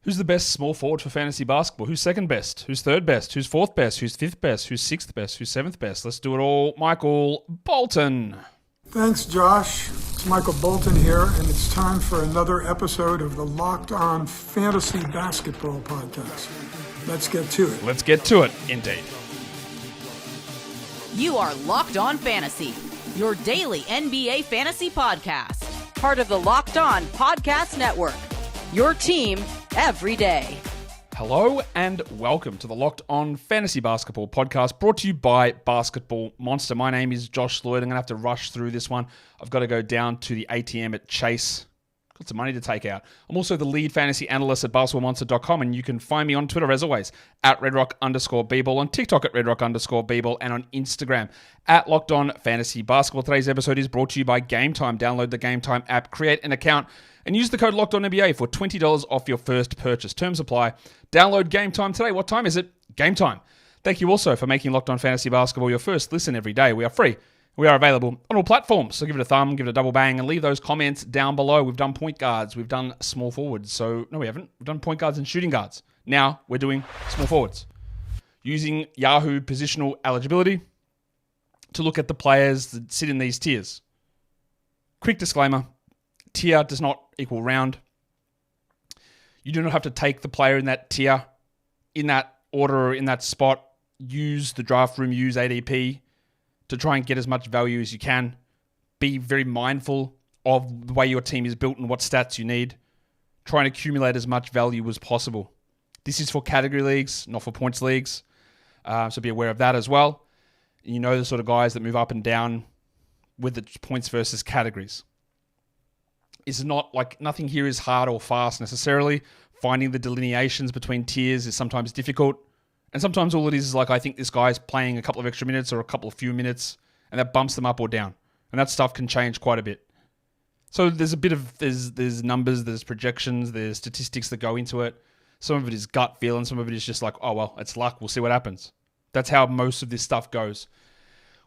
Who's the best small forward for fantasy basketball? Who's second best? Who's third best? Who's fourth best? Who's fifth best? Who's sixth best? Who's seventh best? Let's do it all. Michael Bolton. Thanks, Josh. It's Michael Bolton here, and it's time for another episode of the Locked On Fantasy Basketball Podcast. Let's get to it. Let's get to it, indeed. You are Locked On Fantasy, your daily NBA fantasy podcast. Part of the Locked On Podcast Network, your team every day. Hello and welcome to the Locked On Fantasy Basketball Podcast, brought to you by Basketball Monster. My name is Josh Lloyd. I'm going to have to rush through this one. I've got to go down to the ATM at Chase. Got some money to take out. I'm also the lead fantasy analyst at basketballmonster.com, and you can find me on Twitter, as always, at redrock_bball, on TikTok at redrock_bball, and on Instagram at Locked On Fantasy Basketball. Today's episode is brought to you by Game Time. Download the Game Time app, create an account, and use the code LOCKEDONNBA for $20 off your first purchase. Terms apply. Download Game Time today. What time is it? Game Time. Thank you also for making Locked On Fantasy Basketball your first listen every day. We are free. We are available on all platforms, so give it a thumb, give it a double bang, and leave those comments down below. We've done point guards, we've done small forwards. So, no, we haven't. We've done point guards and shooting guards. Now, we're doing small forwards. Using Yahoo Positional eligibility to look at the players that sit in these tiers. Quick disclaimer, tier does not equal round. You do not have to take the player in that tier, in that order, or in that spot. Use the draft room, use ADP to try and get as much value as you can. Be very mindful of the way your team is built and what stats you need. Try and accumulate as much value as possible. This is for category leagues, not for points leagues. So be aware of that as well. You know the sort of guys that move up and down with the points versus categories. It's not like nothing here is hard or fast necessarily. Finding the delineations between tiers is sometimes difficult. And sometimes all it is like, I think this guy's playing a couple of extra minutes or a couple of few minutes, and that bumps them up or down. And that stuff can change quite a bit. So there's a bit of, there's numbers, there's projections, there's statistics that go into it. Some of it is gut feel, and some of it is just like, oh, well, it's luck. We'll see what happens. That's how most of this stuff goes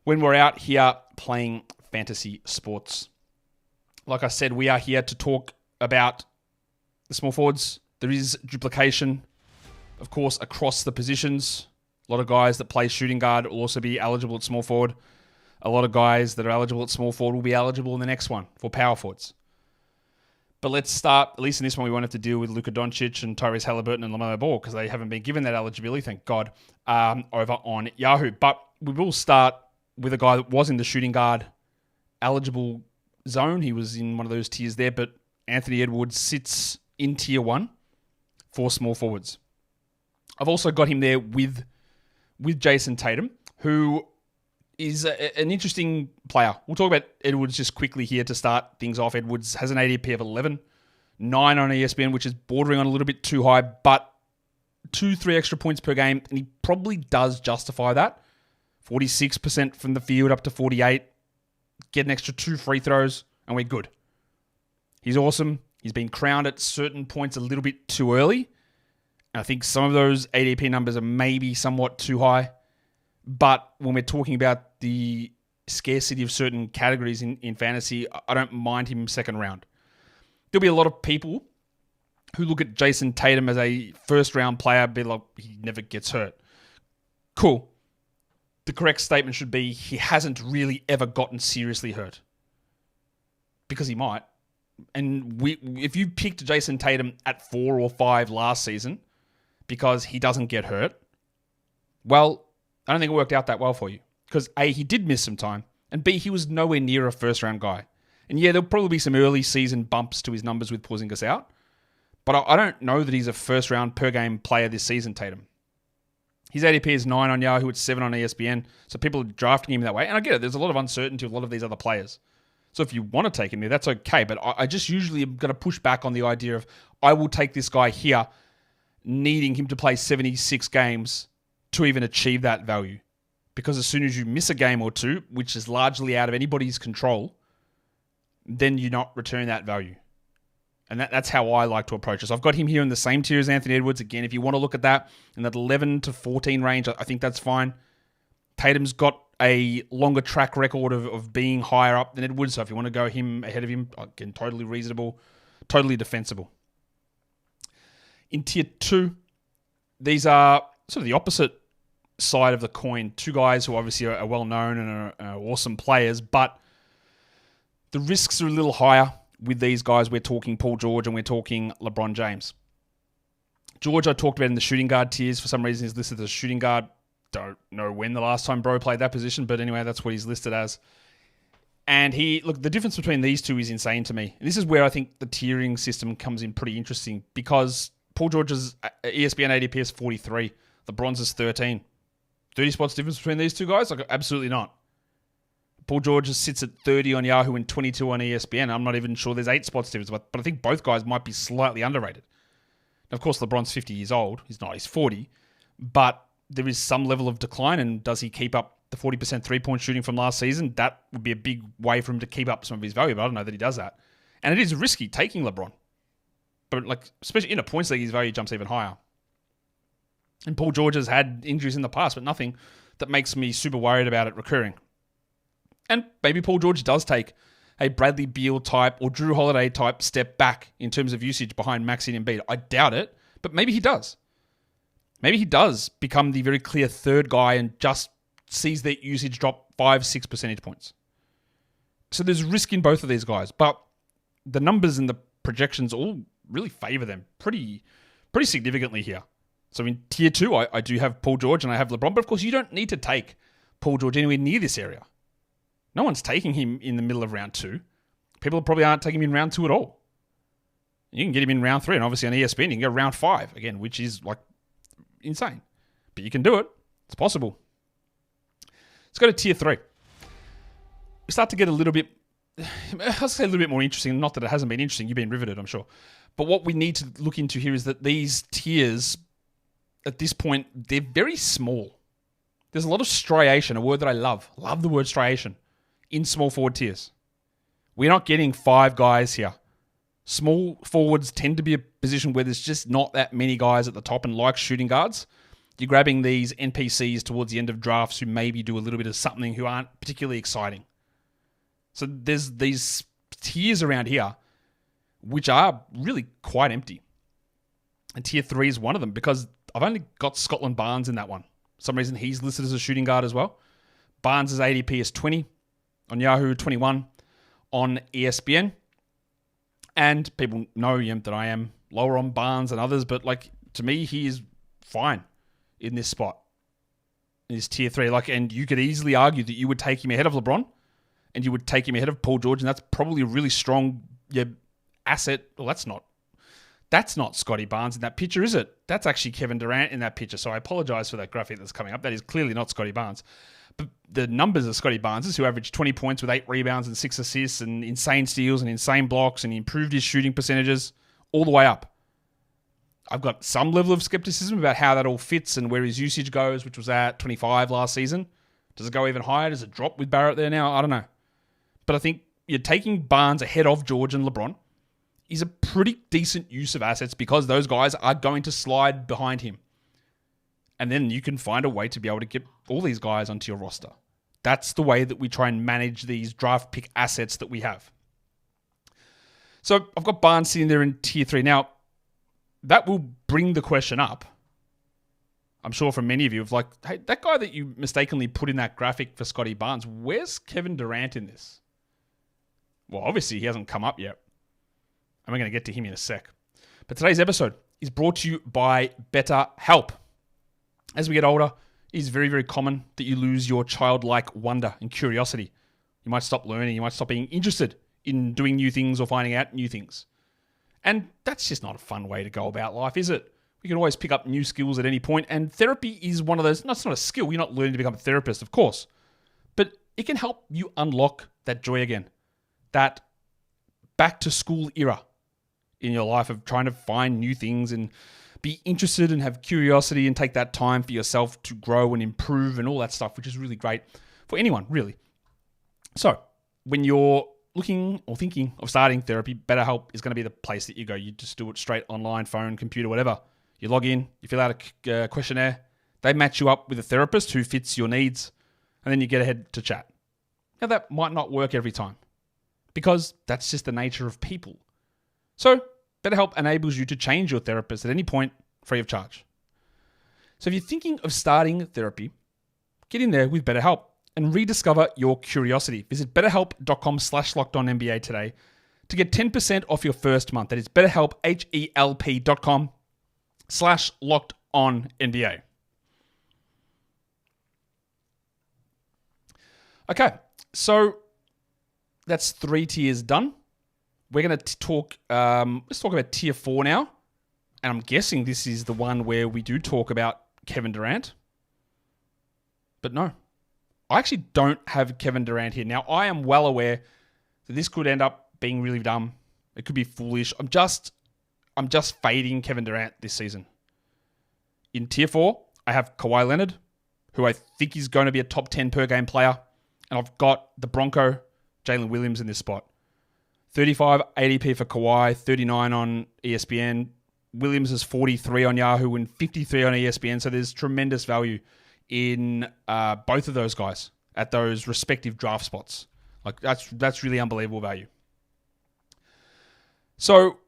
when we're out here playing fantasy sports. Like I said, we are here to talk about the small forwards. There is duplication, of course, across the positions. A lot of guys that play shooting guard will also be eligible at small forward. A lot of guys that are eligible at small forward will be eligible in the next one for power forwards. But let's start, at least in this one, we won't have to deal with Luka Doncic and Tyrese Halliburton and LaMelo Ball because they haven't been given that eligibility, thank God, over on Yahoo. But we will start with a guy that was in the shooting guard eligible zone. He was in one of those tiers there, but Anthony Edwards sits in tier 1 for small forwards. I've also got him there with Jayson Tatum, who is an interesting player. We'll talk about Edwards just quickly here to start things off. Edwards has an ADP of 11, 9 on ESPN, which is bordering on a little bit too high, but 2-3 extra points per game, and he probably does justify that. 46% from the field up to 48. Get an extra 2 free throws, and we're good. He's awesome. He's been crowned at certain points a little bit too early. I think some of those ADP numbers are maybe somewhat too high. But when we're talking about the scarcity of certain categories in fantasy, I don't mind him second round. There'll be a lot of people who look at Jayson Tatum as a first round player, be like, he never gets hurt. Cool. The correct statement should be he hasn't really ever gotten seriously hurt. Because he might. And if you picked Jayson Tatum at 4 or 5 last season because he doesn't get hurt, well, I don't think it worked out that well for you. Because A, he did miss some time, and B, he was nowhere near a first-round guy. And yeah, there'll probably be some early season bumps to his numbers with Porzingis out, but I don't know that he's a first-round per-game player this season, Tatum. His ADP is 9 on Yahoo, it's 7 on ESPN, so people are drafting him that way. And I get it, there's a lot of uncertainty with a lot of these other players. So if you want to take him there, that's okay. But I just usually am going to push back on the idea of I will take this guy here, needing him to play 76 games to even achieve that value. Because as soon as you miss a game or two, which is largely out of anybody's control, then you're not returning that value. And that's how I like to approach it. So I've got him here in the same tier as Anthony Edwards. Again, if you want to look at that in that 11 to 14 range, I think that's fine. Tatum's got a longer track record of being higher up than Edwards. So if you want to go him ahead of him, again, totally reasonable, totally defensible. In tier 2, these are sort of the opposite side of the coin. Two guys who obviously are well-known and are awesome players, but the risks are a little higher with these guys. We're talking Paul George and we're talking LeBron James. George, I talked about in the shooting guard tiers. For some reason, he's listed as a shooting guard. Don't know when the last time bro played that position, but anyway, that's what he's listed as. And the difference between these two is insane to me. And this is where I think the tiering system comes in pretty interesting, because Paul George's ESPN ADP is 43. LeBron's is 13. 30 spots difference between these two guys? Absolutely not. Paul George sits at 30 on Yahoo and 22 on ESPN. I'm not even sure there's 8 spots difference, but I think both guys might be slightly underrated. Now, of course, LeBron's 50 years old. He's not. He's 40. But there is some level of decline, and does he keep up the 40% three-point shooting from last season? That would be a big way for him to keep up some of his value, but I don't know that he does that. And it is risky taking LeBron. But especially in a points league, his value jumps even higher. And Paul George has had injuries in the past, but nothing that makes me super worried about it recurring. And maybe Paul George does take a Bradley Beal type or Drew Holiday type step back in terms of usage behind Maxey and Embiid. I doubt it, but maybe he does. Maybe he does become the very clear third guy and just sees their usage drop 5-6 percentage points. So there's risk in both of these guys, but the numbers and the projections all really favor them pretty significantly here. So in tier 2, I do have Paul George and I have LeBron, but of course you don't need to take Paul George anywhere near this area. No one's taking him in the middle of round 2. People probably aren't taking him in round 2 at all. You can get him in round 3, and obviously on ESPN you can go round 5, again, which is insane. But you can do it. It's possible. Let's go to tier 3. We start to get a little bit, I'll say a little bit more interesting. Not that it hasn't been interesting. You've been riveted, I'm sure. But what we need to look into here is that these tiers, at this point, they're very small. There's a lot of striation, a word that I love. Love the word striation in small forward tiers. We're not getting 5 guys here. Small forwards tend to be a position where there's just not that many guys at the top, and like shooting guards, you're grabbing these NPCs towards the end of drafts who maybe do a little bit of something who aren't particularly exciting. So there's these tiers around here which are really quite empty. And tier 3 is one of them, because I've only got Scotland Barnes in that one. For some reason, he's listed as a shooting guard as well. Barnes' ADP is 20 on Yahoo, 21 on ESPN. And people know that I am lower on Barnes than others, but to me, he is fine in this spot. In this tier 3. And you could easily argue that you would take him ahead of LeBron, and you would take him ahead of Paul George, and that's probably a really strong asset. Well, that's not Scottie Barnes in that picture, is it? That's actually Kevin Durant in that picture. So I apologize for that graphic that's coming up. That is clearly not Scottie Barnes. But the numbers of Scottie Barnes, who averaged 20 points with 8 rebounds and 6 assists and insane steals and insane blocks, and he improved his shooting percentages all the way up. I've got some level of skepticism about how that all fits and where his usage goes, which was at 25 last season. Does it go even higher? Does it drop with Barrett there now? I don't know. But I think you're taking Barnes ahead of George and LeBron is a pretty decent use of assets, because those guys are going to slide behind him. And then you can find a way to be able to get all these guys onto your roster. That's the way that we try and manage these draft pick assets that we have. So I've got Barnes sitting there in tier 3. Now, that will bring the question up, I'm sure, from many of you, of hey, that guy that you mistakenly put in that graphic for Scottie Barnes, where's Kevin Durant in this? Well, obviously he hasn't come up yet. And we're going to get to him in a sec. But today's episode is brought to you by BetterHelp. As we get older, it is very, very common that you lose your childlike wonder and curiosity. You might stop learning. You might stop being interested in doing new things or finding out new things. And that's just not a fun way to go about life, is it? We can always pick up new skills at any point, and therapy is one of those. No, it's not a skill. You're not learning to become a therapist, of course. But it can help you unlock that joy again. That back to school era in your life of trying to find new things and be interested and have curiosity and take that time for yourself to grow and improve and all that stuff, which is really great for anyone, really. So when you're looking or thinking of starting therapy, BetterHelp is going to be the place that you go. You just do it straight online, phone, computer, whatever. You log in, you fill out a questionnaire. They match you up with a therapist who fits your needs, and then you get ahead to chat. Now, that might not work every time, because that's just the nature of people. So BetterHelp enables you to change your therapist at any point free of charge. So if you're thinking of starting therapy, get in there with BetterHelp and rediscover your curiosity. Visit betterhelp.com/lockedonnba today to get 10% off your first month. That is BetterHelp, HELP.com/lockedonnba. Okay, so that's 3 tiers done. We're going to talk, let's talk about tier 4 now. And I'm guessing this is the one where we do talk about Kevin Durant. But no, I actually don't have Kevin Durant here. Now, I am well aware that this could end up being really dumb. It could be foolish. I'm just fading Kevin Durant this season. In tier 4, I have Kawhi Leonard, who I think is going to be a top 10 per game player. And I've got the Bronco, Jalen Williams, in this spot. 35 ADP for Kawhi, 39 on ESPN. Williams is 43 on Yahoo and 53 on ESPN. So there's tremendous value in both of those guys at those respective draft spots. Like that's really unbelievable value. So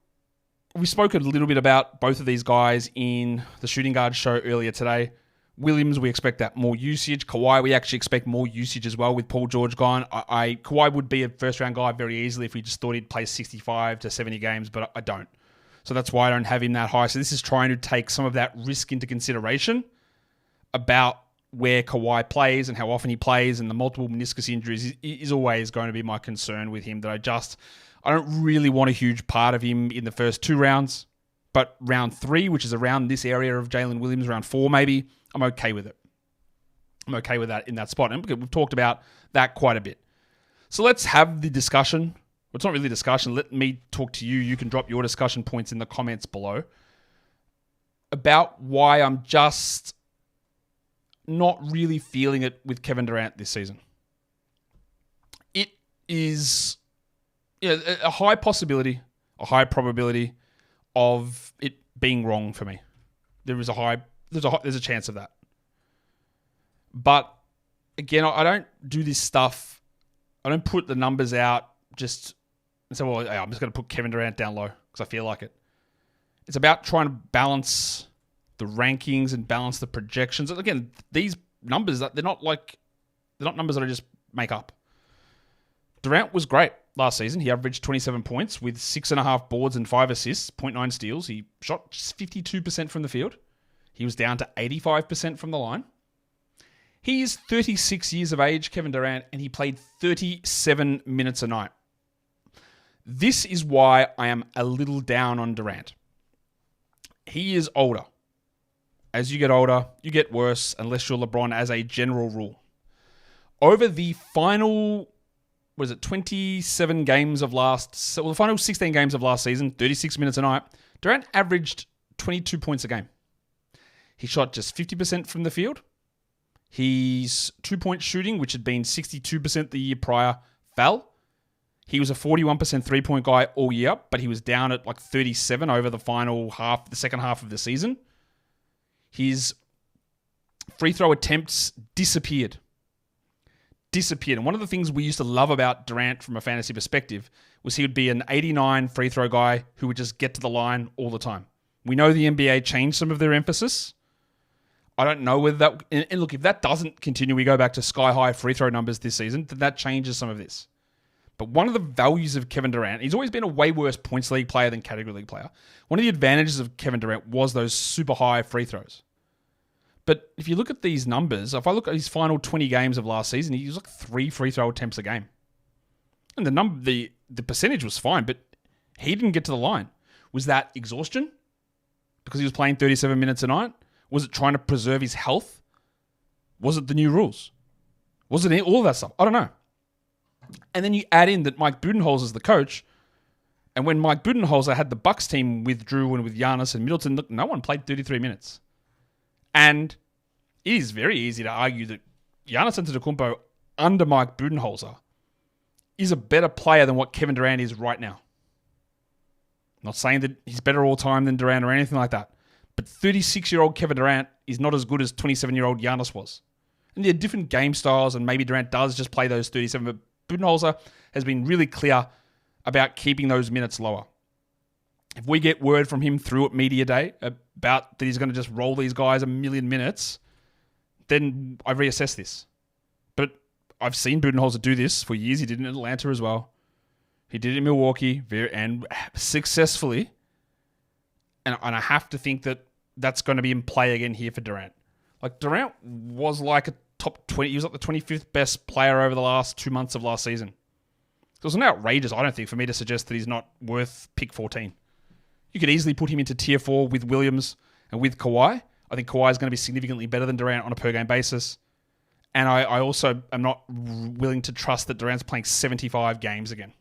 we spoke a little bit about both of these guys in the shooting guard show earlier today. Williams, we expect that more usage. Kawhi, we actually expect more usage as well with Paul George gone. Kawhi would be a first-round guy very easily if we just thought he'd play 65 to 70 games, but I don't. So that's why I don't have him that high. So this is trying to take some of that risk into consideration about where Kawhi plays and how often he plays, and the multiple meniscus injuries is always going to be my concern with him, that I don't really want a huge part of him in the first 2 rounds. But round 3, which is around this area of Jalen Williams, round 4 maybe, I'm okay with it. I'm okay with that in that spot. And we've talked about that quite a bit. So let's have the discussion. Well, it's not really a discussion. Let me talk to you. You can drop your discussion points in the comments below about why I'm just not really feeling it with Kevin Durant this season. It is a high possibility, a high probability of it being wrong for me. There's a chance of that. But again, I don't do this stuff. I don't put the numbers out just and say, well, I'm just going to put Kevin Durant down low because I feel like it. It's about trying to balance the rankings and balance the projections. And again, these numbers, they're not numbers that I just make up. Durant was great last season. He averaged 27 points with 6.5 boards and 5 assists, 0.9 steals. He shot just 52% from the field. He was down to 85% from the line. He is 36 years of age, Kevin Durant, and he played 37 minutes a night. This is why I am a little down on Durant. He is older. As you get older, you get worse, unless you're LeBron, as a general rule. Over the final, 27 games of the final 16 games of last season, 36 minutes a night, Durant averaged 22 points a game. He shot just 50% from the field. His 2-point shooting, which had been 62% the year prior, fell. He was a 41% 3-point guy all year, but he was down at like 37 over the second half of the season. His free throw attempts disappeared. And one of the things we used to love about Durant from a fantasy perspective was he would be an 89 free throw guy who would just get to the line all the time. We know the NBA changed some of their emphasis. I don't know whether that... And look, if that doesn't continue, we go back to sky-high free throw numbers this season, then that changes some of this. But one of the values of Kevin Durant, he's always been a way worse points league player than category league player. One of the advantages of Kevin Durant was those super high free throws. But if you look at these numbers, if I look at his final 20 games of last season, he was like 3 free throw attempts a game. And the percentage was fine, but he didn't get to the line. Was that exhaustion? Because he was playing 37 minutes a night? Was it trying to preserve his health? Was it the new rules? Was it all of that stuff? I don't know. And then you add in that Mike Budenholzer is the coach, and when Mike Budenholzer had the Bucks team with Drew and with Giannis and Middleton, look, no one played 33 minutes. And it is very easy to argue that Giannis Antetokounmpo under Mike Budenholzer is a better player than what Kevin Durant is right now. I'm not saying that he's better all time than Durant or anything like that. But 36-year-old Kevin Durant is not as good as 27-year-old Giannis was. And they're different game styles, and maybe Durant does just play those 37, but Budenholzer has been really clear about keeping those minutes lower. If we get word from him through at media day about that he's going to just roll these guys a million minutes, then I reassess this. But I've seen Budenholzer do this for years. He did it in Atlanta as well. He did it in Milwaukee and successfully. And I have to think that that's going to be in play again here for Durant. Like, Durant was like a top 20. He was like the 25th best player over the last 2 months of last season. So it's not outrageous, I don't think, for me to suggest that he's not worth pick 14. You could easily put him into tier 4 with Williams and with Kawhi. I think Kawhi is going to be significantly better than Durant on a per-game basis. And I also am not willing to trust that Durant's playing 75 games again.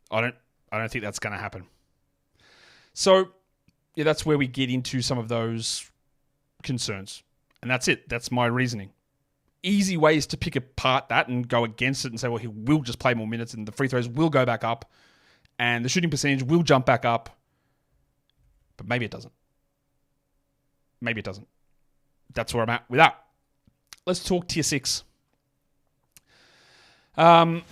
I don't think that's going to happen. So, yeah, that's where we get into some of those concerns. And that's it. That's my reasoning. Easy ways to pick apart that and go against it and say, well, he will just play more minutes and the free throws will go back up and the shooting percentage will jump back up. But maybe it doesn't. Maybe it doesn't. That's where I'm at with that. Let's talk tier 6. One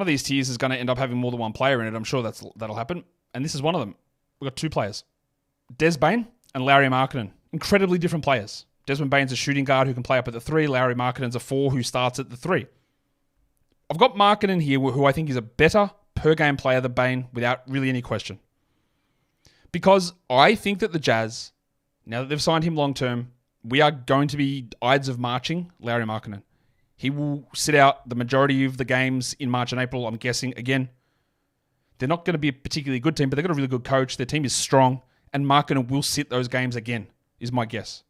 of these tiers is going to end up having more than one player in it. I'm sure that'll happen. And this is one of them. We've got 2 players. Des Bane and Larry Markkanen. Incredibly different players. Desmond Bane's a shooting guard who can play up at the 3. Larry Markkanen's a 4 who starts at the 3. I've got Markkanen here who I think is a better per-game player than Bane without really any question. Because I think that the Jazz, now that they've signed him long-term, we are going to be Ides of marching Larry Markkanen. He will sit out the majority of the games in March and April, I'm guessing, again. They're not going to be a particularly good team, but they've got a really good coach. Their team is strong, and Markkanen will sit those games again, is my guess.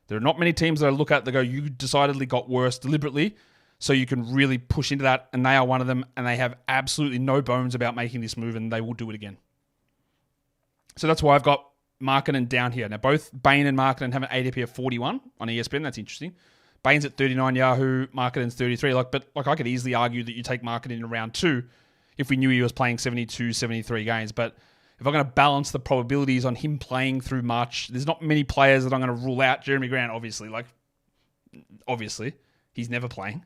There are not many teams that I look at that go, you decidedly got worse deliberately, so you can really push into that, and they are one of them, and they have absolutely no bones about making this move, and they will do it again. So that's why I've got Markkanen down here. Now, both Bane and Markkanen have an ADP of 41 on ESPN. That's interesting. Bane's at 39 Yahoo, Markkanen's 33. But I could easily argue that you take Markkanen in round 2 if we knew he was playing 72, 73 games. But if I'm going to balance the probabilities on him playing through March, there's not many players that I'm going to rule out. Jeremy Grant, obviously. Obviously, he's never playing.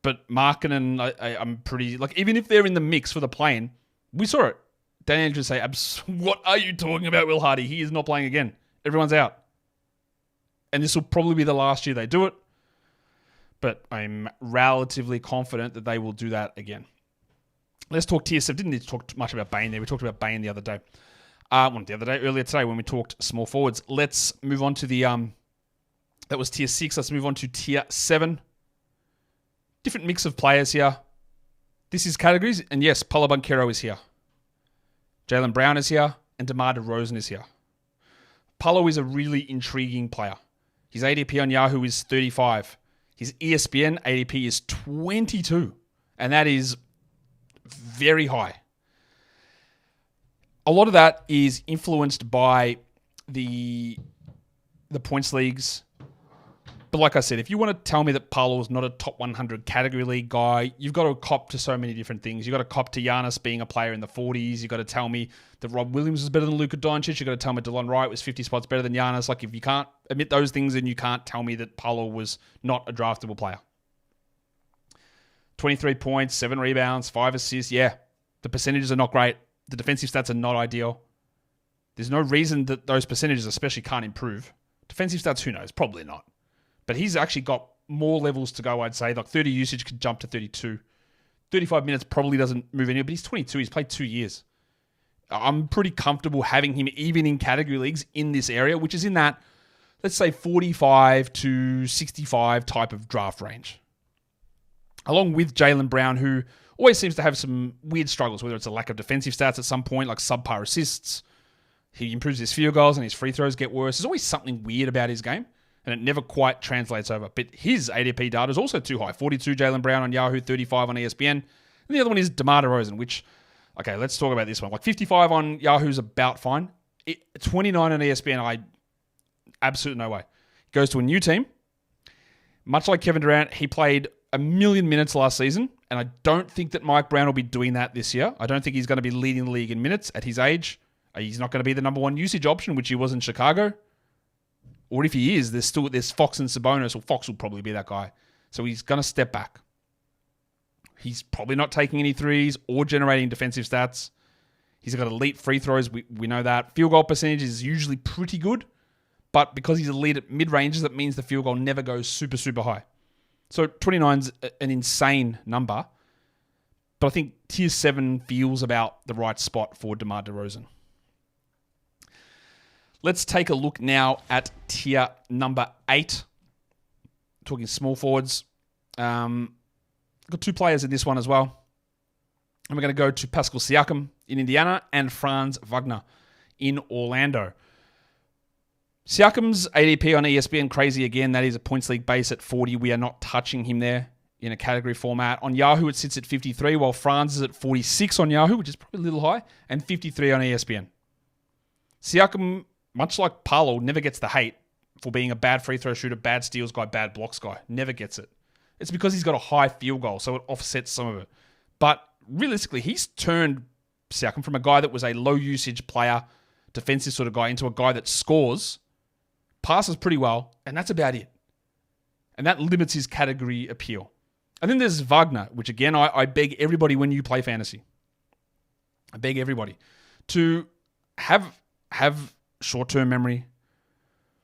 But Markkanen, I'm pretty... even if they're in the mix for the play-in, we saw it. Dan Andrews say, what are you talking about, Will Hardy? He is not playing again. Everyone's out. And this will probably be the last year they do it. But I'm relatively confident that they will do that again. Let's talk tier 7. Didn't need to talk much about Bane there. We talked about Bane the other day. Earlier today when we talked small forwards. Let's move on to the... that was tier 6. Let's move on to tier 7. Different mix of players here. This is categories. And yes, Paolo Banchero is here. Jaylen Brown is here, and DeMar DeRozan is here. Paolo is a really intriguing player. His ADP on Yahoo is 35. His ESPN ADP is 22, and that is very high. A lot of that is influenced by the points leagues. But like I said, if you want to tell me that Paolo is not a top 100 category league guy, you've got to cop to so many different things. You've got to cop to Giannis being a player in the 40s. You've got to tell me that Rob Williams was better than Luka Doncic. You've got to tell me DeLon Wright was 50 spots better than Giannis. If you can't admit those things, then you can't tell me that Paolo was not a draftable player. 23 points, 7 rebounds, 5 assists. Yeah, the percentages are not great. The defensive stats are not ideal. There's no reason that those percentages especially can't improve. Defensive stats, who knows? Probably not. But he's actually got more levels to go, I'd say. 30 usage could jump to 32. 35 minutes probably doesn't move anywhere, but he's 22. He's played 2 years. I'm pretty comfortable having him even in category leagues in this area, which is in that, let's say, 45 to 65 type of draft range. Along with Jaylen Brown, who always seems to have some weird struggles, whether it's a lack of defensive stats at some point, like subpar assists. He improves his field goals and his free throws get worse. There's always something weird about his game. And it never quite translates over. But his ADP data is also too high. 42 Jaylen Brown on Yahoo, 35 on ESPN. And the other one is DeMar DeRozan, which, okay, let's talk about this one. 55 on Yahoo's about fine. 29 on ESPN, absolutely no way. He goes to a new team. Much like Kevin Durant, he played 1 million minutes last season. And I don't think that Mike Brown will be doing that this year. I don't think he's going to be leading the league in minutes at his age. He's not going to be the number one usage option, which he was in Chicago. Or if he is, there's Fox and Sabonis, or Fox will probably be that guy. So he's going to step back. He's probably not taking any threes or generating defensive stats. He's got elite free throws. We know that. Field goal percentage is usually pretty good. But because he's elite at mid-ranges, that means the field goal never goes super, super high. So 29's an insane number. But I think tier 7 feels about the right spot for DeMar DeRozan. Let's take a look now at tier number 8. Talking small forwards. Got 2 players in this one as well. And we're going to go to Pascal Siakam in Indiana and Franz Wagner in Orlando. Siakam's ADP on ESPN, crazy again. That is a points league base at 40. We are not touching him there in a category format. On Yahoo, it sits at 53, while Franz is at 46 on Yahoo, which is probably a little high, and 53 on ESPN. Siakam, much like Paolo, never gets the hate for being a bad free throw shooter, bad steals guy, bad blocks guy. Never gets it. It's because he's got a high field goal, so it offsets some of it. But realistically, he's turned Siakam from a guy that was a low-usage player, defensive sort of guy, into a guy that scores, passes pretty well, and that's about it. And that limits his category appeal. And then there's Wagner, which again, I beg everybody when you play fantasy. I beg everybody to have short-term memory,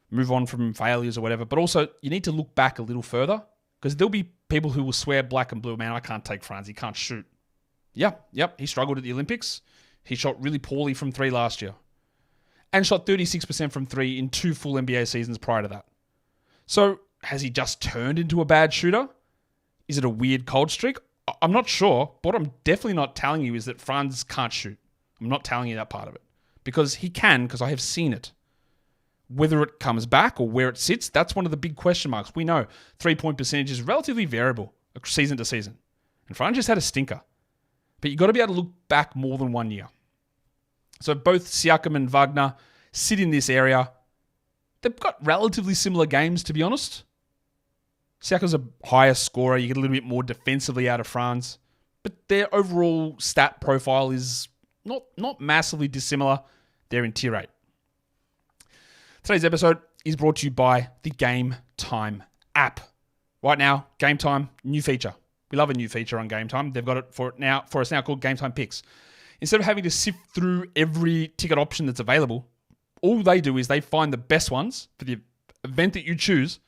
move on from failures or whatever, but also you need to look back a little further because there'll be people who will swear black and blue, man, I can't take Franz, he can't shoot. Yep, he struggled at the Olympics. He shot really poorly from 3 last year. And shot 36% from 3 in 2 full NBA seasons prior to that. So, has he just turned into a bad shooter? Is it a weird cold streak? I'm not sure, but what I'm definitely not telling you is that Franz can't shoot. I'm not telling you that part of it. Because he can, because I have seen it. Whether it comes back or where it sits, that's one of the big question marks. We know 3-point percentage is relatively variable season to season. And Franz just had a stinker. But you've got to be able to look back more than 1 year. So both Siakam and Wagner sit in this area. They've got relatively similar games, to be honest. Siakam's a higher scorer. You get a little bit more defensively out of Franz. But their overall stat profile is not massively dissimilar. They're in tier 8. Today's episode is brought to you by the Game Time app. Right now, Game Time, new feature. We love a new feature on Game Time. They've got it for us now called Game Time Picks. Instead of having to sift through every ticket option that's available, all they do is they find the best ones for the event that you choose,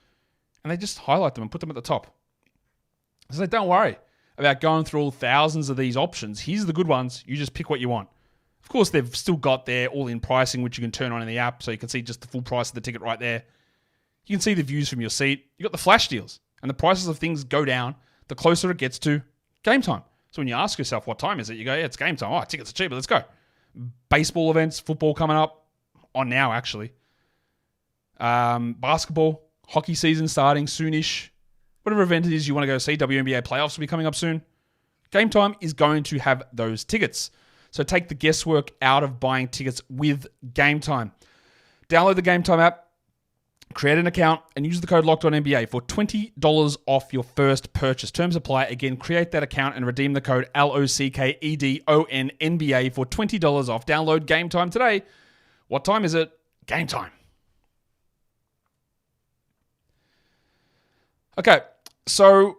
and they just highlight them and put them at the top. So don't worry about going through all thousands of these options. Here's the good ones. You just pick what you want. Of course, they've still got their all-in pricing, which you can turn on in the app, so you can see just the full price of the ticket right there. You can see the views from your seat. You've got the flash deals, and the prices of things go down the closer it gets to game time. So when you ask yourself, what time is it? You go, yeah, it's game time. Oh, tickets are cheaper. Let's go. Baseball events, football coming up. On now, actually. Basketball, hockey season starting soonish. Whatever event it is you want to go see. WNBA playoffs will be coming up soon. Game Time is going to have those tickets. So take the guesswork out of buying tickets with Game Time. Download the Game Time app, create an account, and use the code LOCKEDONNBA for $20 off your first purchase. Terms apply. Again, create that account and redeem the code LOCKEDONNBA for $20 off. Download Game Time today. What time is it? Game time. Okay, so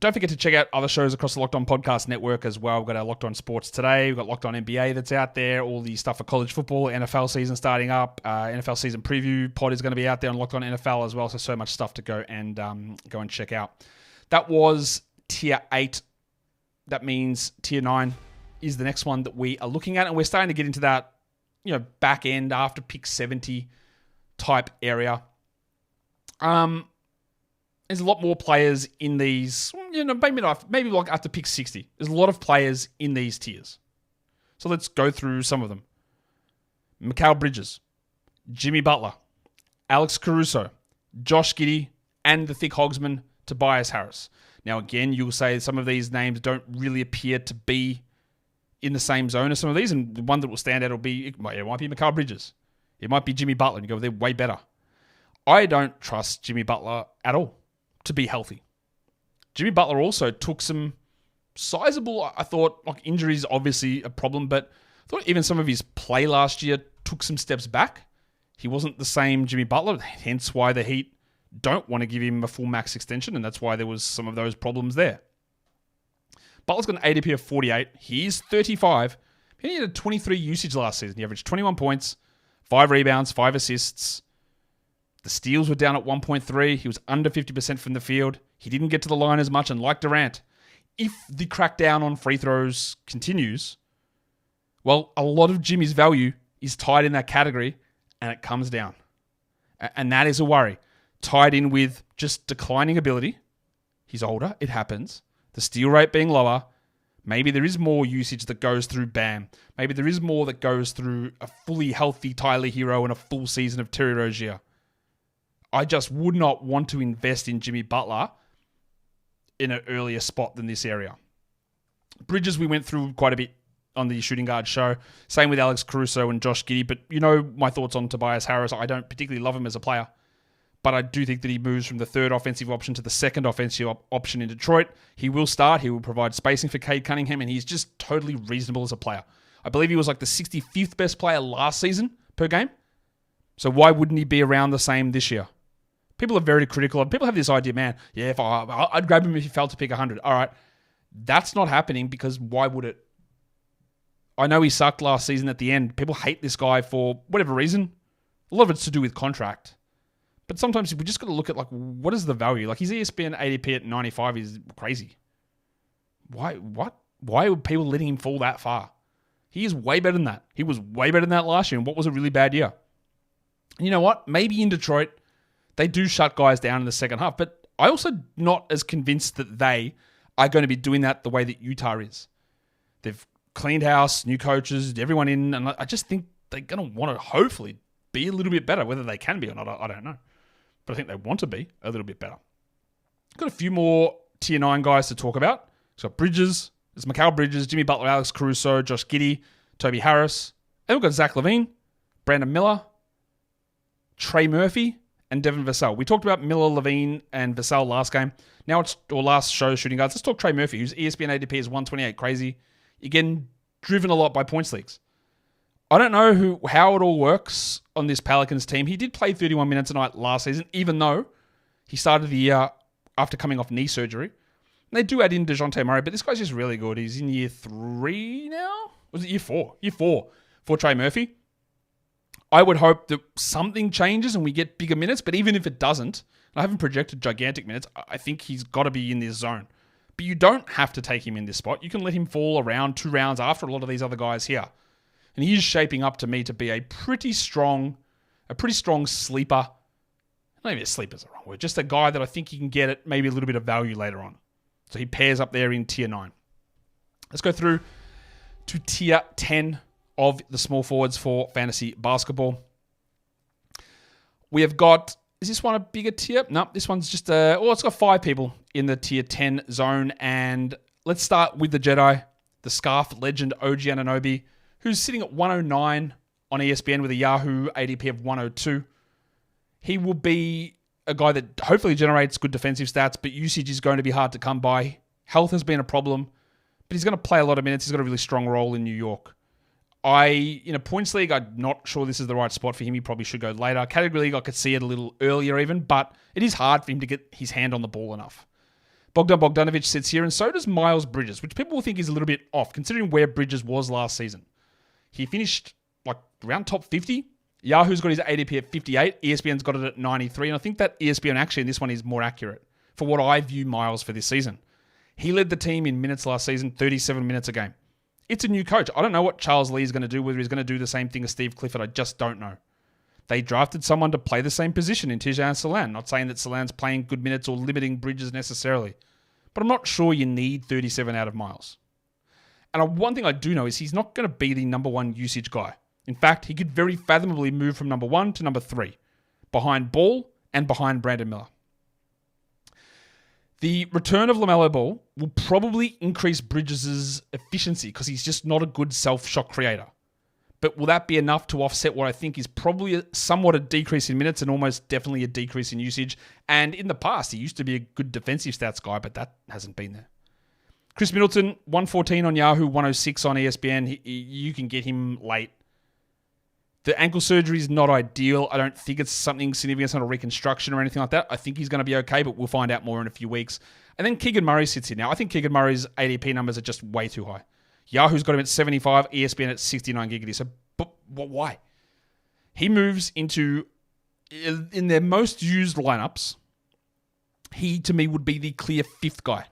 don't forget to check out other shows across the Locked On Podcast Network as well. We've got our Locked On Sports today. We've got Locked On NBA that's out there. All the stuff for college football, NFL season starting up. NFL season preview pod is going to be out there on Locked On NFL as well. So much stuff to go and check out. That was tier 8. That means tier 9 is the next one that we are looking at. And we're starting to get into that, back end after pick 70 type area. There's a lot more players in these, maybe like after pick 60. There's a lot of players in these tiers. So let's go through some of them. Mikal Bridges, Jimmy Butler, Alex Caruso, Josh Giddey, and the thick hogsman Tobias Harris. Now again, you'll say some of these names don't really appear to be in the same zone as some of these, and the one that will stand out it might be Mikal Bridges. It might be Jimmy Butler, and you go, they're way better. I don't trust Jimmy Butler at all to be healthy. Jimmy Butler also took some sizable, I thought, injuries obviously a problem, but I thought even some of his play last year took some steps back. He wasn't the same Jimmy Butler, hence why the Heat don't want to give him a full max extension, and that's why there was some of those problems there. Butler's got an ADP of 48. He's 35. He had a 23 usage last season. He averaged 21 points, 5 rebounds, 5 assists. The steals were down at 1.3. He was under 50% from the field. He didn't get to the line as much. And like Durant, if the crackdown on free throws continues, well, a lot of Jimmy's value is tied in that category and it comes down. And that is a worry. Tied in with just declining ability. He's older. It happens. The steal rate being lower. Maybe there is more usage that goes through Bam. Maybe there is more that goes through a fully healthy Tyler Hero and a full season of Terry Rozier. I just would not want to invest in Jimmy Butler in an earlier spot than this area. Bridges, we went through quite a bit on the shooting guard show. Same with Alex Caruso and Josh Giddey. But you know my thoughts on Tobias Harris. I don't particularly love him as a player. But I do think that he moves from the third offensive option to the second offensive option in Detroit. He will start. He will provide spacing for Cade Cunningham. And he's just totally reasonable as a player. I believe he was like the 65th best player last season per game. So why wouldn't he be around the same this year? People are very critical. And people have this idea, man, yeah, if I'd grab him if he failed to pick 100. All right. That's not happening because why would it? I know he sucked last season at the end. People hate this guy for whatever reason. A lot of it's to do with contract. But sometimes we just got to look at, like, what is the value? Like, his ESPN ADP at 95 is crazy. Why are people letting him fall that far? He is way better than that. He was way better than that last year. And what was a really bad year? And you know what? Maybe in Detroit, they do shut guys down in the second half. But I also not as convinced that they are going to be doing that the way that Utah is. They've cleaned house, new coaches, everyone in. And I just think they're going to want to hopefully be a little bit better. Whether they can be or not, I don't know. But I think they want to be a little bit better. Got a few more Tier 9 guys to talk about. So Bridges, there's Mikal Bridges, Jimmy Butler, Alex Caruso, Josh Giddey, Toby Harris. And we've got Zach LaVine, Brandon Miller, Trey Murphy, and Devin Vassell. We talked about Miller, LaVine, and Vassell last game. Now it's, or last show, shooting guards. Let's talk Trey Murphy, whose ESPN ADP is 128. Crazy. Again, driven a lot by points leagues. I don't know how it all works on this Pelicans team. He did play 31 minutes a night last season, even though he started the year after coming off knee surgery. And they do add in DeJounte Murray, but this guy's just really good. He's in year 3 now? Was it year 4? Year 4 for Trey Murphy. I would hope that something changes and we get bigger minutes, but even if it doesn't, I haven't projected gigantic minutes, I think he's got to be in this zone. But you don't have to take him in this spot. You can let him fall around 2 rounds after a lot of these other guys here. And he is shaping up to me to be a pretty strong sleeper. Maybe a sleeper's the wrong word. Just a guy that I think he can get at maybe a little bit of value later on. So he pairs up there in Tier 9. Let's go through to Tier 10 of the small forwards for fantasy basketball. We have got, is this one a bigger tier? No, this one's just it's got 5 people in the Tier 10 zone. And let's start with the Jedi, the Scarf legend OG Anunoby, who's sitting at 109 on ESPN with a Yahoo ADP of 102. He will be a guy that hopefully generates good defensive stats, but usage is going to be hard to come by. Health has been a problem, but he's going to play a lot of minutes. He's got a really strong role in New York. In a points league, I'm not sure this is the right spot for him. He probably should go later. Category league, I could see it a little earlier even, but it is hard for him to get his hand on the ball enough. Bogdanovic sits here, and so does Miles Bridges, which people will think is a little bit off, considering where Bridges was last season. He finished like around top 50. Yahoo's got his ADP at 58. ESPN's got it at 93. And I think that ESPN actually in this one is more accurate for what I view Miles for this season. He led the team in minutes last season, 37 minutes a game. It's a new coach. I don't know what Charles Lee is going to do, whether he's going to do the same thing as Steve Clifford. I just don't know. They drafted someone to play the same position in Tijan Salan. Not saying that Salan's playing good minutes or limiting Bridges necessarily. But I'm not sure you need 37 out of Miles. And one thing I do know is he's not going to be the number 1 usage guy. In fact, he could very fathomably move from number 1 to number 3, behind Ball and behind Brandon Miller. The return of LaMelo Ball will probably increase Bridges' efficiency because he's just not a good self-shot creator. But will that be enough to offset what I think is probably somewhat a decrease in minutes and almost definitely a decrease in usage? And in the past, he used to be a good defensive stats guy, but that hasn't been there. Chris Middleton, 114 on Yahoo, 106 on ESPN. You can get him late. The ankle surgery is not ideal. I don't think it's something significant. It's not a reconstruction or anything like that. I think he's going to be okay, but we'll find out more in a few weeks. And then Keegan Murray sits here. Now, I think Keegan Murray's ADP numbers are just way too high. Yahoo's got him at 75, ESPN at 69 giggity. So, but why? He moves into, in their most used lineups, he, to me, would be the clear fifth guy.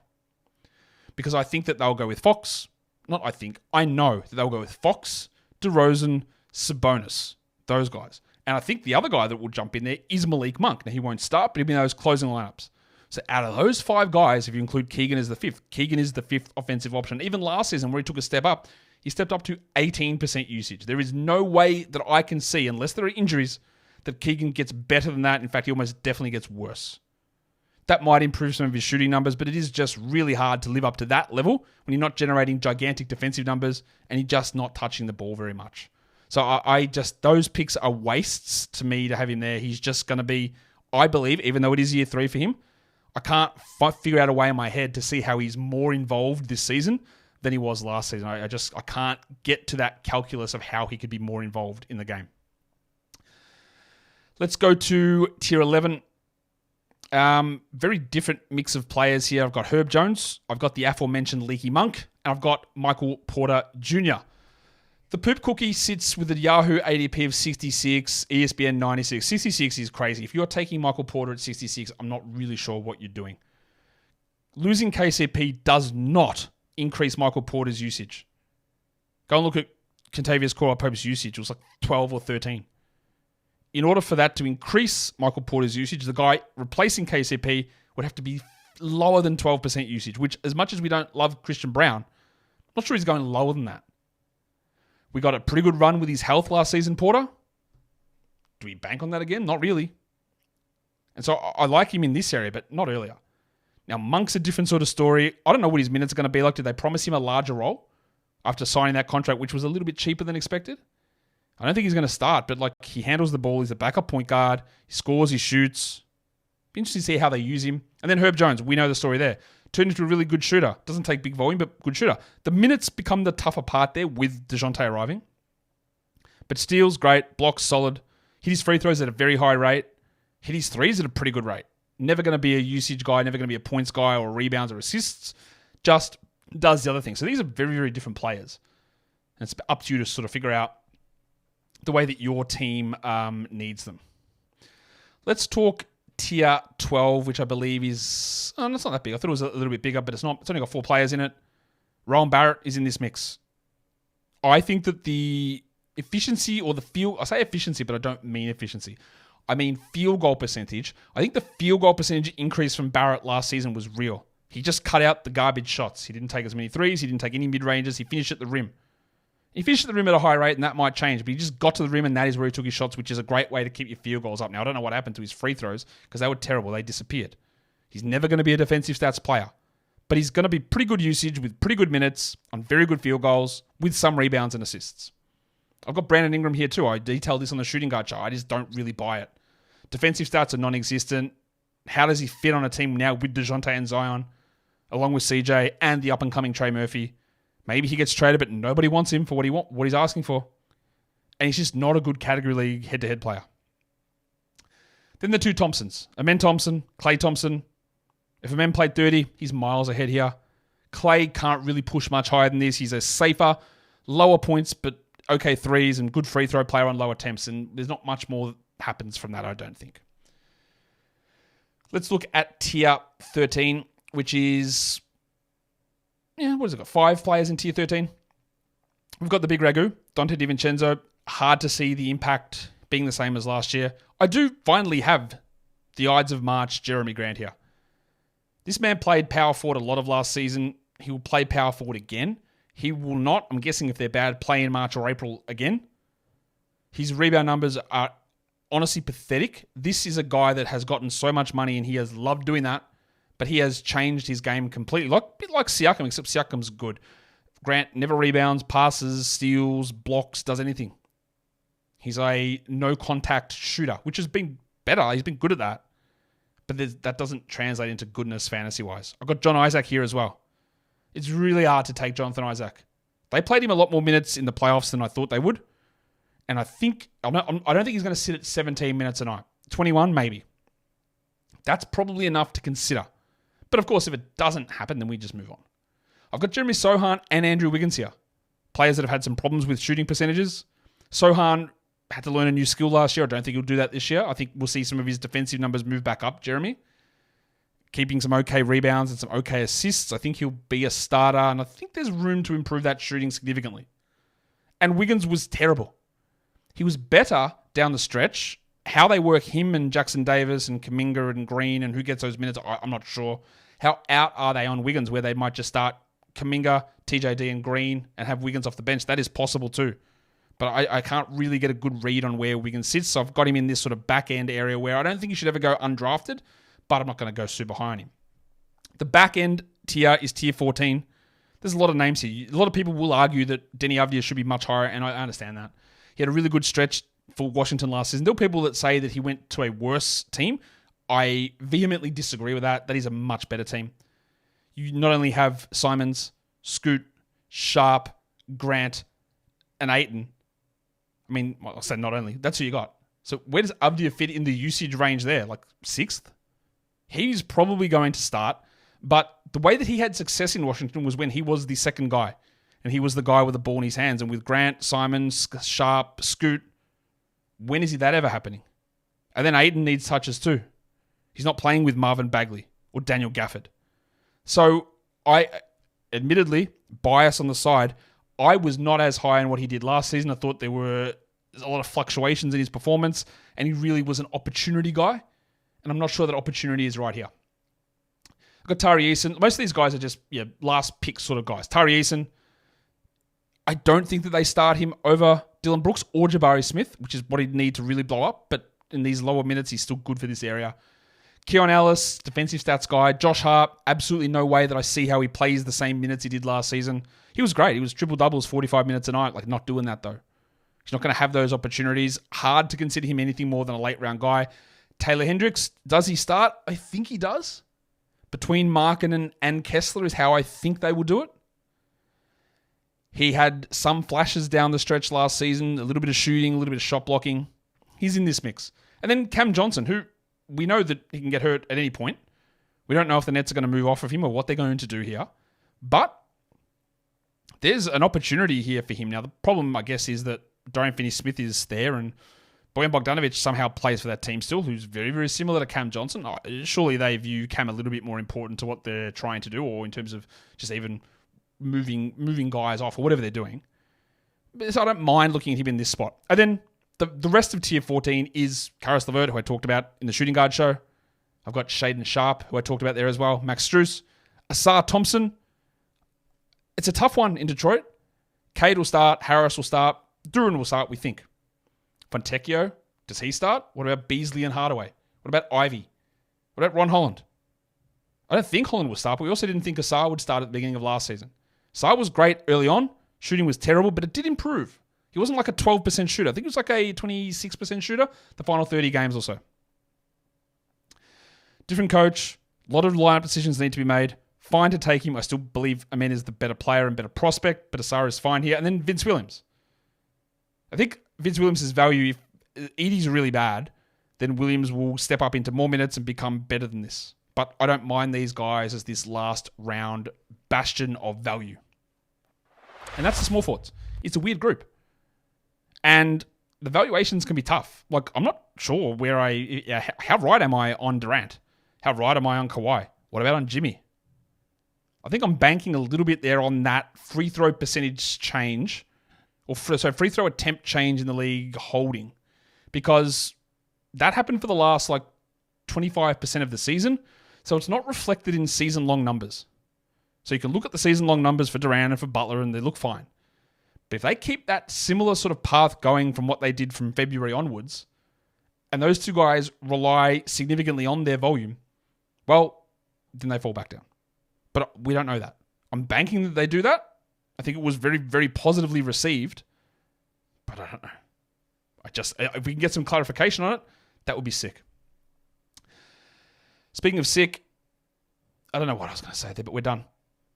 Because I think that they'll go with Fox. Not I think. I know that they'll go with Fox, DeRozan, Sabonis. Those guys. And I think the other guy that will jump in there is Malik Monk. Now, he won't start, but he'll be in those closing lineups. So out of those five guys, if you include Keegan as the fifth, Keegan is the fifth offensive option. Even last season, where he took a step up, he stepped up to 18% usage. There is no way that I can see, unless there are injuries, that Keegan gets better than that. In fact, he almost definitely gets worse. That might improve some of his shooting numbers, but it is just really hard to live up to that level when you're not generating gigantic defensive numbers and you're just not touching the ball very much. So I just, those picks are wastes to me to have him there. He's just going to be, I believe, even though it is year 3 for him, I can't figure out a way in my head to see how he's more involved this season than he was last season. I can't get to that calculus of how he could be more involved in the game. Let's go to tier 11. Very different mix of players here. I've got Herb Jones, I've got the aforementioned Leaky Monk, and I've got Michael Porter Jr. The Poop Cookie sits with a Yahoo ADP of 66, ESPN 96. 66 is crazy. If you're taking Michael Porter at 66, I'm not really sure what you're doing. Losing KCP does not increase Michael Porter's usage. Go and look at Kentavious Caldwell-Pope's usage. It was like 12 or 13. In order for that to increase Michael Porter's usage, the guy replacing KCP would have to be lower than 12% usage, which, as much as we don't love Christian Brown, I'm not sure he's going lower than that. We got a pretty good run with his health last season, Porter. Do we bank on that again? Not really. And so I like him in this area, but not earlier. Now, Monk's a different sort of story. I don't know what his minutes are going to be like. Did they promise him a larger role after signing that contract, which was a little bit cheaper than expected? I don't think he's going to start, but like, he handles the ball. He's a backup point guard. He scores, he shoots. Be interesting to see how they use him. And then Herb Jones, we know the story there. Turned into a really good shooter. Doesn't take big volume, but good shooter. The minutes become the tougher part there with DeJounte arriving. But steals, great. Blocks, solid. Hit his free throws at a very high rate. Hit his threes at a pretty good rate. Never going to be a usage guy, never going to be a points guy or rebounds or assists. Just does the other thing. So these are very, very different players. And it's up to you to sort of figure out the way that your team needs them. Let's talk tier 12, which I believe is... Oh, it's not that big. I thought it was a little bit bigger, but it's not. It's only got 4 players in it. Rowan Barrett is in this mix. I think that the efficiency or the field... I say efficiency, but I don't mean efficiency. I mean field goal percentage. I think the field goal percentage increase from Barrett last season was real. He just cut out the garbage shots. He didn't take as many threes. He didn't take any mid-ranges. He finished at the rim. He finished at the rim at a high rate, and that might change, but he just got to the rim, and that is where he took his shots, which is a great way to keep your field goals up. Now, I don't know what happened to his free throws, because they were terrible. They disappeared. He's never going to be a defensive stats player, but he's going to be pretty good usage with pretty good minutes on very good field goals with some rebounds and assists. I've got Brandon Ingram here too. I detailed this on the shooting guard chart. I just don't really buy it. Defensive stats are non-existent. How does he fit on a team now with DeJounte and Zion, along with CJ and the up-and-coming Trey Murphy? Maybe he gets traded, but nobody wants him for what he's asking for. And he's just not a good category league head-to-head player. Then the 2 Thompsons. Amen Thompson, Klay Thompson. If Amen played 30, he's miles ahead here. Klay can't really push much higher than this. He's a safer, lower points, but okay threes and good free throw player on low attempts. And there's not much more that happens from that, I don't think. Let's look at tier 13, which is... what has it got? 5 players in tier 13. We've got the big Ragu, Dante DiVincenzo. Hard to see the impact being the same as last year. I do finally have the Ides of March Jeremy Grant here. This man played power forward a lot of last season. He will play power forward again. He will not, I'm guessing if they're bad, play in March or April again. His rebound numbers are honestly pathetic. This is a guy that has gotten so much money and he has loved doing that. But he has changed his game completely. A bit like Siakam, except Siakam's good. Grant never rebounds, passes, steals, blocks, does anything. He's a no-contact shooter, which has been better. He's been good at that. But that doesn't translate into goodness fantasy-wise. I've got John Isaac here as well. It's really hard to take Jonathan Isaac. They played him a lot more minutes in the playoffs than I thought they would. And I don't think he's going to sit at 17 minutes a night. 21, maybe. That's probably enough to consider. But of course, if it doesn't happen, then we just move on. I've got Jeremy Sohan and Andrew Wiggins here. players that have had some problems with shooting percentages. Sohan had to learn a new skill last year. I don't think he'll do that this year. I think we'll see some of his defensive numbers move back up, Jeremy. Keeping some okay rebounds and some okay assists. I think he'll be a starter, and I think there's room to improve that shooting significantly. And Wiggins was terrible. He was better down the stretch. How they work him and Jackson Davis and Kuminga and Green and who gets those minutes, I'm not sure. How out are they on Wiggins where they might just start Kuminga, TJD and Green and have Wiggins off the bench? That is possible too. But I can't really get a good read on where Wiggins sits. So I've got him in this sort of back end area where I don't think he should ever go undrafted, but I'm not going to go super high on him. The back end tier is tier 14. There's a lot of names here. A lot of people will argue that Denny Avdia should be much higher, and I understand that. He had a really good stretch for Washington last season. There are people that say that he went to a worse team. I vehemently disagree with that. That is a much better team. You not only have Simons, Scoot, Sharp, Grant, and Ayton. I mean, I'll say not only. That's who you got. So where does Avdia fit in the usage range there? Like 6th? He's probably going to start. But the way that he had success in Washington was when he was the second guy. And he was the guy with the ball in his hands. And with Grant, Simons, Sharp, Scoot, when is that ever happening? And then Ayton needs touches too. He's not playing with Marvin Bagley or Daniel Gafford. So I, admittedly, bias on the side, I was not as high on what he did last season. I thought there were a lot of fluctuations in his performance, and he really was an opportunity guy. And I'm not sure that opportunity is right here. I've got Tari Eason. Most of these guys are just last pick sort of guys. Tari Eason, I don't think that they start him over Dylan Brooks or Jabari Smith, which is what he'd need to really blow up. But in these lower minutes, he's still good for this area. Keon Ellis, defensive stats guy. Josh Hart, absolutely no way that I see how he plays the same minutes he did last season. He was great. He was triple-doubles, 45 minutes a night. Like, not doing that, though. He's not going to have those opportunities. Hard to consider him anything more than a late-round guy. Taylor Hendricks, does he start? I think he does. Between Markkanen and Kessler is how I think they will do it. He had some flashes down the stretch last season, a little bit of shooting, a little bit of shot blocking. He's in this mix. And then Cam Johnson, who we know that he can get hurt at any point. We don't know if the Nets are going to move off of him or what they're going to do here. But there's an opportunity here for him. Now, the problem, I guess, is that Dorian Finney-Smith is there and Bojan Bogdanovic somehow plays for that team still, who's very, very similar to Cam Johnson. Surely they view Cam a little bit more important to what they're trying to do, or in terms of just even moving guys off or whatever they're doing. So I don't mind looking at him in this spot. And then the rest of tier 14 is Karis LeVert, who I talked about in the shooting guard show. I've got Shaden Sharp, who I talked about there as well. Max Strus, Asar Thompson. It's a tough one in Detroit. Cade will start. Harris will start. Duran will start, we think. Fontecchio, does he start? What about Beasley and Hardaway? What about Ivy? What about Ron Holland? I don't think Holland will start, but we also didn't think Asar would start at the beginning of last season. Asar was great early on. Shooting was terrible, but it did improve. He wasn't like a 12% shooter. I think he was like a 26% shooter the final 30 games or so. Different coach. A lot of lineup decisions need to be made. Fine to take him. I still believe Amen is the better player and better prospect, but Asar is fine here. And then Vince Williams. I think Vince Williams' value, if Edie's really bad, then Williams will step up into more minutes and become better than this. But I don't mind these guys as this last round bastion of value. And that's the small forwards. It's a weird group. And the valuations can be tough. Like, I'm not sure how right am I on Durant? How right am I on Kawhi? What about on Jimmy? I think I'm banking a little bit there on that free throw percentage change. Free throw attempt change in the league holding. Because that happened for the last 25% of the season. So it's not reflected in season-long numbers. So you can look at the season-long numbers for Durant and for Butler and they look fine. But if they keep that similar sort of path going from what they did from February onwards, and those two guys rely significantly on their volume, well, then they fall back down. But we don't know that. I'm banking that they do that. I think it was very, very positively received. But I don't know. If we can get some clarification on it, that would be sick. Speaking of sick, I don't know what I was going to say there, but we're done.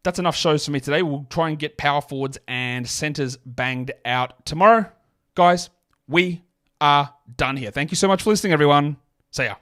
That's enough shows for me today. We'll try and get power forwards and centers banged out tomorrow. Guys, we are done here. Thank you so much for listening, everyone. See ya.